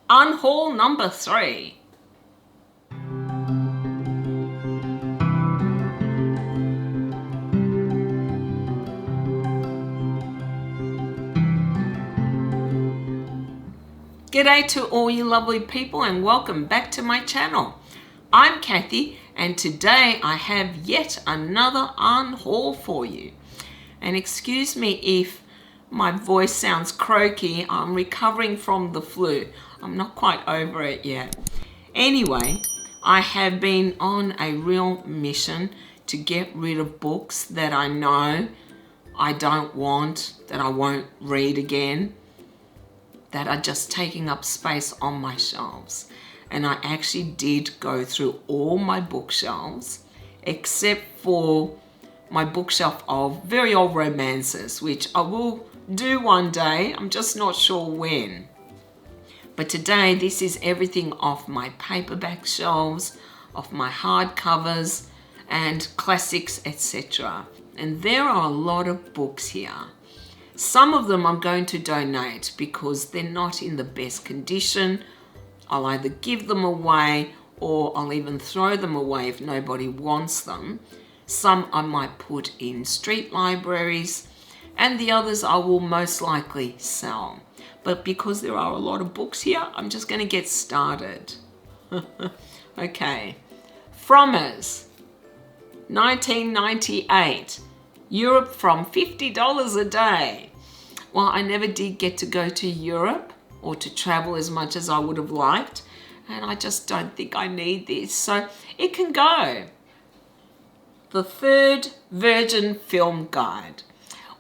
Unhaul number 3. G'day to all you lovely people and welcome back to my channel. I'm Kathy and today I have yet another unhaul for you. And excuse me if my voice sounds croaky, I'm recovering from the flu. I'm not quite over it yet. Anyway, I have been on a real mission to get rid of books that I know I don't want, that I won't read again, that are just taking up space on my shelves. And I actually did go through all my bookshelves except for my bookshelf of very old romances, which I will do one day. I'm just not sure when. But today, this is everything off my paperback shelves, off my hardcovers and classics, etc. And there are a lot of books here. Some of them I'm going to donate because they're not in the best condition. I'll either give them away or I'll even throw them away if nobody wants them. Some I might put in street libraries and the others I will most likely sell. But because there are a lot of books here, I'm just going to get started. Okay. Frommer's, 1998. Europe from $50 a day. Well, I never did get to go to Europe or to travel as much as I would have liked, and I just don't think I need this, so it can go. The Third Virgin Film Guide.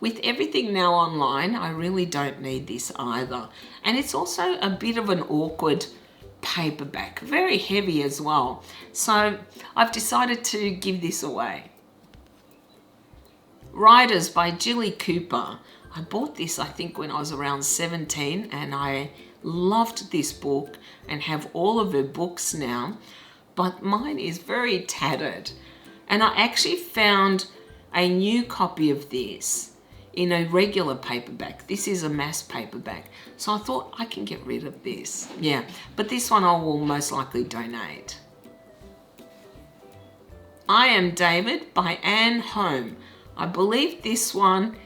With everything now online, I really don't need this either. And it's also a bit of an awkward paperback, very heavy as well. So I've decided to give this away. Riders by Jilly Cooper. I bought this, I think, when I was around 17, and I loved this book and have all of her books now, but mine is very tattered. And I actually found a new copy of this in a regular paperback. This is a mass paperback. So I thought I can get rid of this. Yeah, but this one I will most likely donate. I Am David by Anne Home. I believe this one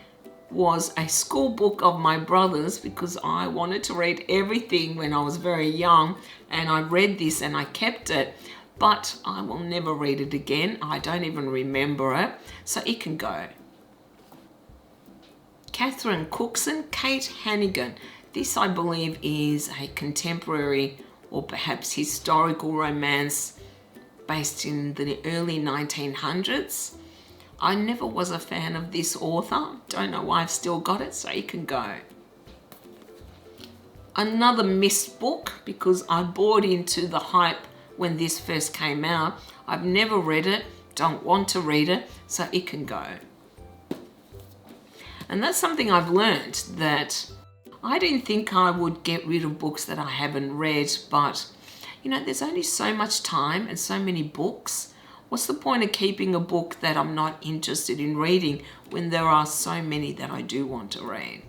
was a school book of my brother's because I wanted to read everything when I was very young, and I read this and I kept it, but I will never read it again. I don't even remember it, so it can go. Catherine Cookson, Kate Hannigan. This, I believe, is a contemporary or perhaps historical romance based in the early 1900s. I never was a fan of this author. Don't know why I've still got it, so it can go. Another missed book because I bought into the hype when this first came out. I've never read it, don't want to read it, so it can go. And that's something I've learned, that I didn't think I would get rid of books that I haven't read, but you know, there's only so much time and so many books. What's the point of keeping a book that I'm not interested in reading when there are so many that I do want to read?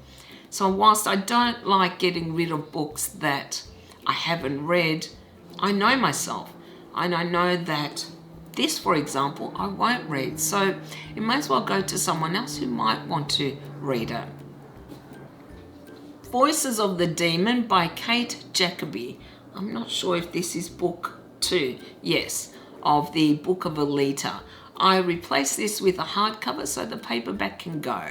So whilst I don't like getting rid of books that I haven't read, I know myself. And I know that this, for example, I won't read. So it may as well go to someone else who might want to read it. Voices of the Demon by Kate Jacoby. I'm not sure if this is book 2. Yes, of the Book of Alita. I replaced this with a hardcover so the paperback can go.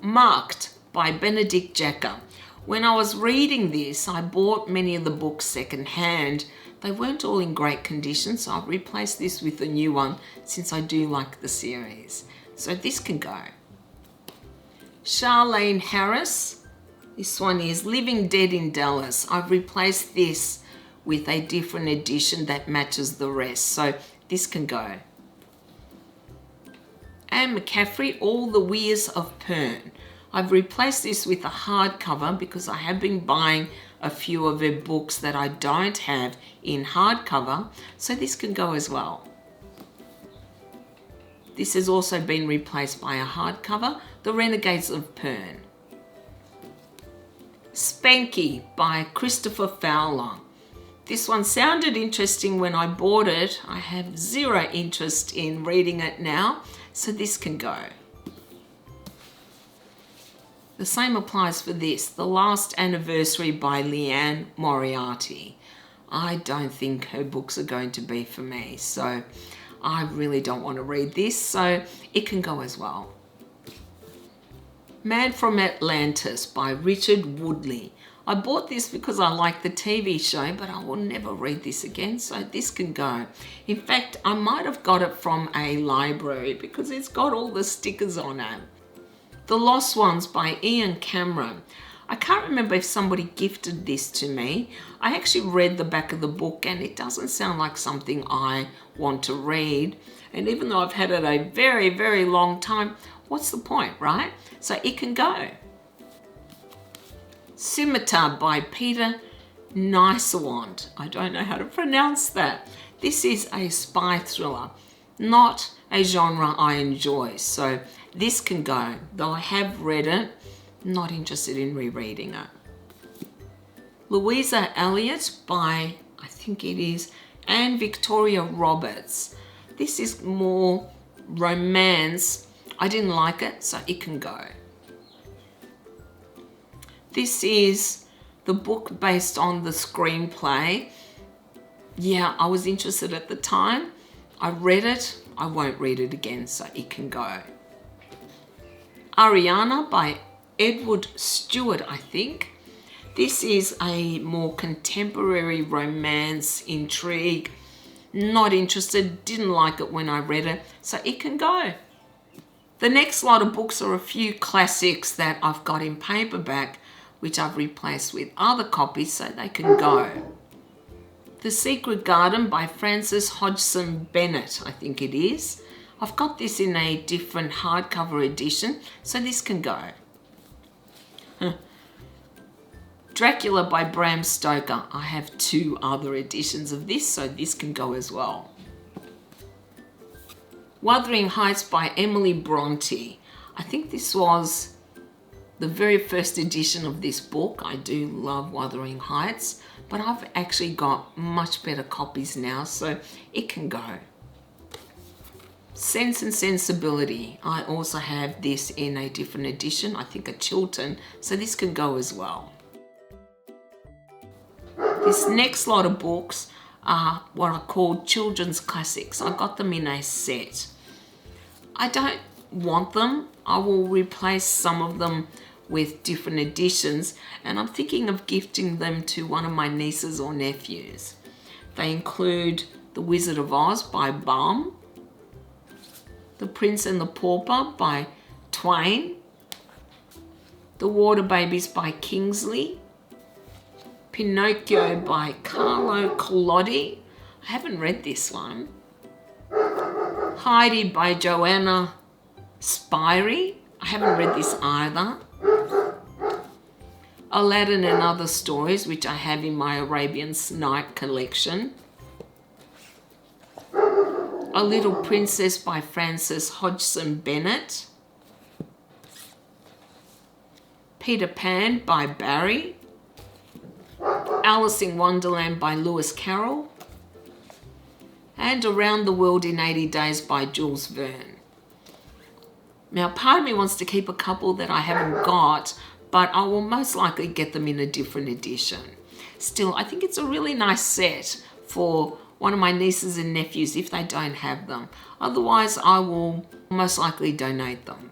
Marked by Benedict Jacker. When I was reading this, I bought many of the books secondhand. They weren't all in great condition, so I've replaced this with a new one since I do like the series. So this can go. Charlene Harris. This one is Living Dead in Dallas. I've replaced this with a different edition that matches the rest, so this can go. Anne McCaffrey, All the Weirs of Pern. I've replaced this with a hardcover because I have been buying a few of her books that I don't have in hardcover, so this can go as well. This has also been replaced by a hardcover, The Renegades of Pern. Spanky by Christopher Fowler. This one sounded interesting when I bought it. I have zero interest in reading it now, so this can go. The same applies for this, The Last Anniversary by Leanne Moriarty. I don't think her books are going to be for me, so I really don't want to read this, so it can go as well. Man from Atlantis by Richard Woodley. I bought this because I like the TV show, but I will never read this again, so this can go. In fact, I might have got it from a library because it's got all the stickers on it. The Lost Ones by Ian Cameron. I can't remember if somebody gifted this to me. I actually read the back of the book and it doesn't sound like something I want to read. And even though I've had it a very, very long time, what's the point, right? So it can go. Scimitar by Peter Nisewand. I don't know how to pronounce that. This is a spy thriller, not a genre I enjoy. So this can go, though I have read it, not interested in rereading it. Louisa Elliott by, I think it is, Anne Victoria Roberts. This is more romance. I didn't like it, so it can go. This is the book based on the screenplay. Yeah, I was interested at the time. I read it. I won't read it again, so it can go. Ariana by Edward Stewart, I think. This is a more contemporary romance, intrigue. Not interested, didn't like it when I read it, so it can go. The next lot of books are a few classics that I've got in paperback, which I've replaced with other copies, so they can go. The Secret Garden by Frances Hodgson Bennett, I think it is. I've got this in a different hardcover edition, so this can go. Dracula by Bram Stoker. I have 2 other editions of this, so this can go as well. Wuthering Heights by Emily Bronte. I think this was the very first edition of this book. I do love Wuthering Heights, but I've actually got much better copies now, so it can go. Sense and Sensibility. I also have this in a different edition, I think a Chiltern, so this can go as well. This next lot of books are what I call children's classics. I got them in a set. I don't want them. I will replace some of them with different editions, and I'm thinking of gifting them to one of my nieces or nephews. They include The Wizard of Oz by Baum, The Prince and the Pauper by Twain, The Water Babies by Kingsley, Pinocchio by Carlo Collodi. I haven't read this one. Heidi by Joanna Spyri. I haven't read this either. Aladdin and Other Stories, which I have in my Arabian Night collection. A Little Princess by Frances Hodgson Bennett. Peter Pan by Barry. Alice in Wonderland by Lewis Carroll. And Around the World in 80 Days by Jules Verne. Now, part of me wants to keep a couple that I haven't got, but I will most likely get them in a different edition. Still, I think it's a really nice set for one of my nieces and nephews if they don't have them. Otherwise, I will most likely donate them.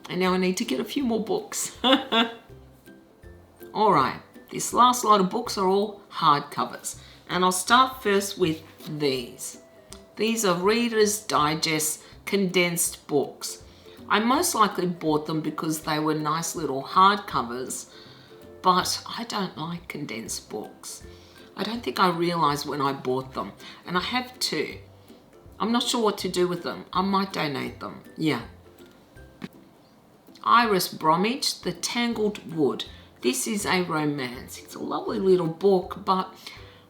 And now I need to get a few more books. All right, this last lot of books are all hardcovers. And I'll start first with these. These are Reader's Digest condensed books. I most likely bought them because they were nice little hardcovers, but I don't like condensed books. I don't think I realised when I bought them, and I have 2. I'm not sure what to do with them. I might donate them, yeah. Iris Bromwich, The Tangled Wood. This is a romance. It's a lovely little book, but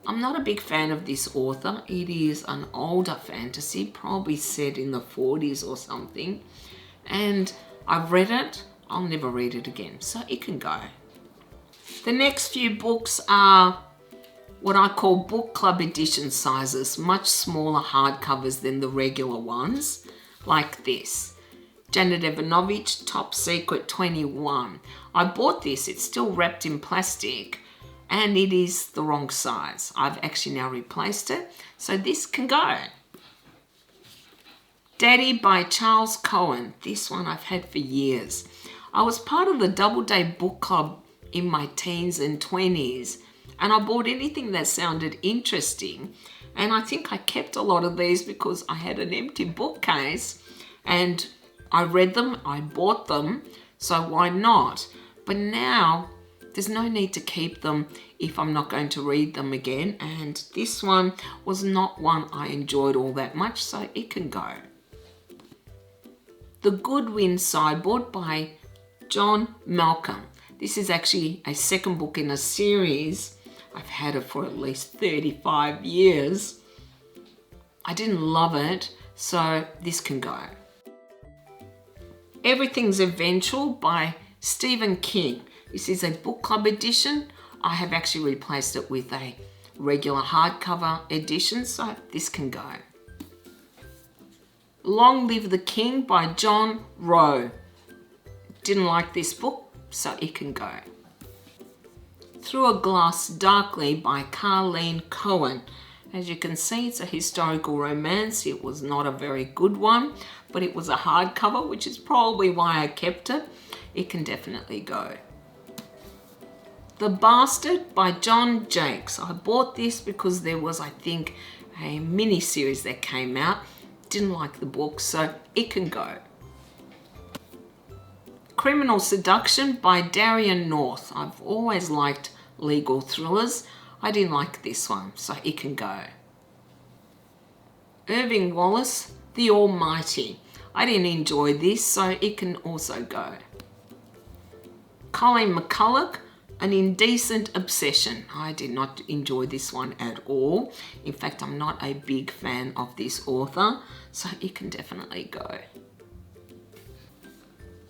I'm not a big fan of this author. It is an older fantasy, probably set in the 40s or something. And I've read it. I'll never read it again, so it can go. The next few books are what I call book club edition sizes, much smaller hardcovers than the regular ones, like this. Janet Evanovich, Top Secret 21. I bought this, it's still wrapped in plastic, and it is the wrong size. I've actually now replaced it, so this can go. Daddy by Charles Cohen. This one I've had for years. I was part of the Doubleday Book Club in my teens and 20s, and I bought anything that sounded interesting, and I think I kept a lot of these because I had an empty bookcase and I read them, I bought them, so why not? But now there's no need to keep them if I'm not going to read them again, and this one was not one I enjoyed all that much, so it can go. The Goodwin Sideboard by John Malcolm. This is actually a second book in a series. I've had it for at least 35 years. I didn't love it, so this can go. Everything's Eventual by Stephen King. This is a book club edition. I have actually replaced it with a regular hardcover edition, so this can go. Long Live the King by John Rowe. Didn't like this book, so it can go. Through a Glass Darkly by Carleen Cohen. As you can see, it's a historical romance. It was not a very good one, but it was a hardcover, which is probably why I kept it. It can definitely go. The Bastard by John Jakes. I bought this because there was, I think, a mini-series that came out. Didn't like the book, so it can go. Criminal Seduction by Darian North. I've always liked legal thrillers. I didn't like this one, so it can go. Irving Wallace, The Almighty. I didn't enjoy this, so it can also go. Colleen McCulloch, An Indecent Obsession. I did not enjoy this one at all. In fact, I'm not a big fan of this author, so it can definitely go.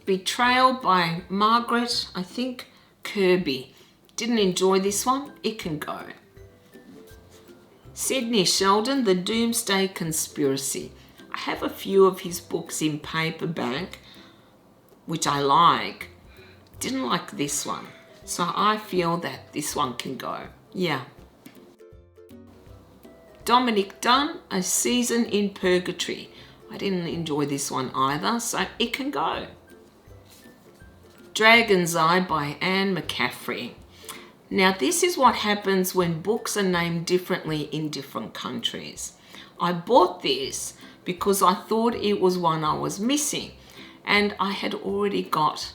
Betrayal by Margaret, I think, Kirby. Didn't enjoy this one. It can go. Sidney Sheldon, The Doomsday Conspiracy. I have a few of his books in paperback, which I like. Didn't like this one. So I feel that this one can go. Yeah. Dominic Dunn, A Season in Purgatory. I didn't enjoy this one either, so it can go. Dragon's Eye by Anne McCaffrey. Now this is what happens when books are named differently in different countries. I bought this because I thought it was one I was missing, and I had already got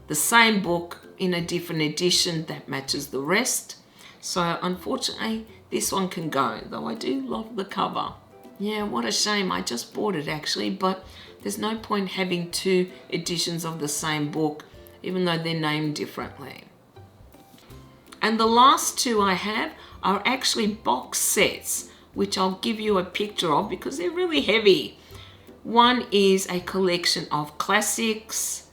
the same book in a different edition that matches the rest. So unfortunately this one can go, though I do love the cover. Yeah, what a shame. I just bought it actually, but there's no point having two editions of the same book, even though they're named differently. And the last two I have are actually box sets, which I'll give you a picture of because they're really heavy. One is a collection of classics,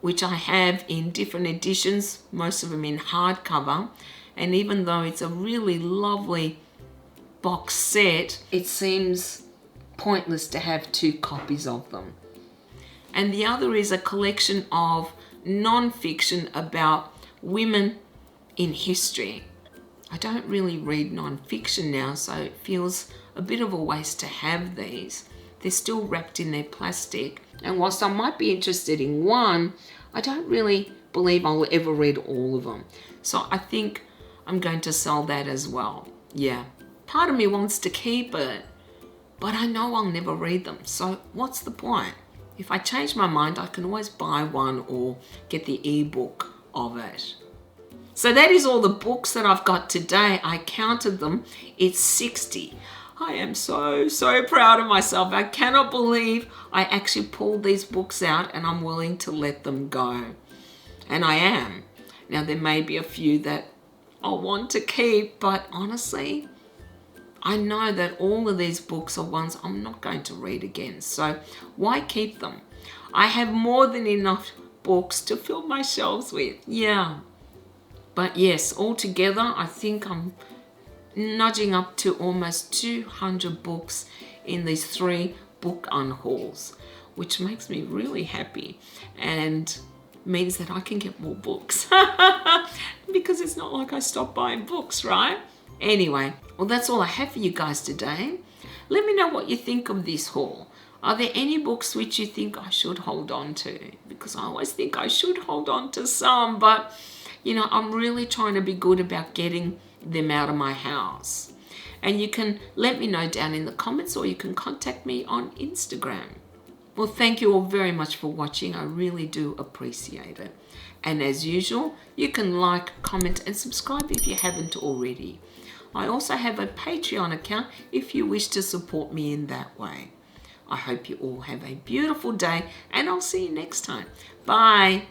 which I have in different editions, most of them in hardcover. And even though it's a really lovely box set, it seems pointless to have two copies of them. And the other is a collection of non-fiction about women in history. I don't really read non-fiction now, so it feels a bit of a waste to have these. They're still wrapped in their plastic, and whilst I might be interested in one, I don't really believe I'll ever read all of them. So I think I'm going to sell that as well. Yeah, part of me wants to keep it, but I know I'll never read them, so what's the point? If I change my mind, I can always buy one or get the ebook of it. So that is all the books that I've got today. I counted them. It's 60. I am so proud of myself. I cannot believe I actually pulled these books out and I'm willing to let them go. And I am. Now there may be a few that I'll want to keep, but honestly, I know that all of these books are ones I'm not going to read again. So why keep them? I have more than enough books to fill my shelves with. Yeah. But yes, altogether, I think I'm nudging up to almost 200 books in these 3 book unhauls, which makes me really happy and means that I can get more books because it's not like I stop buying books, right? Anyway, well, that's all I have for you guys today. Let me know what you think of this haul. Are there any books which you think I should hold on to? Because I always think I should hold on to some, but you know, I'm really trying to be good about getting them out of my house. And you can let me know down in the comments, or you can contact me on Instagram. Well, thank you all very much for watching. I really do appreciate it. And as usual, you can like, comment and subscribe if you haven't already. I also have a Patreon account if you wish to support me in that way. I hope you all have a beautiful day, and I'll see you next time. Bye.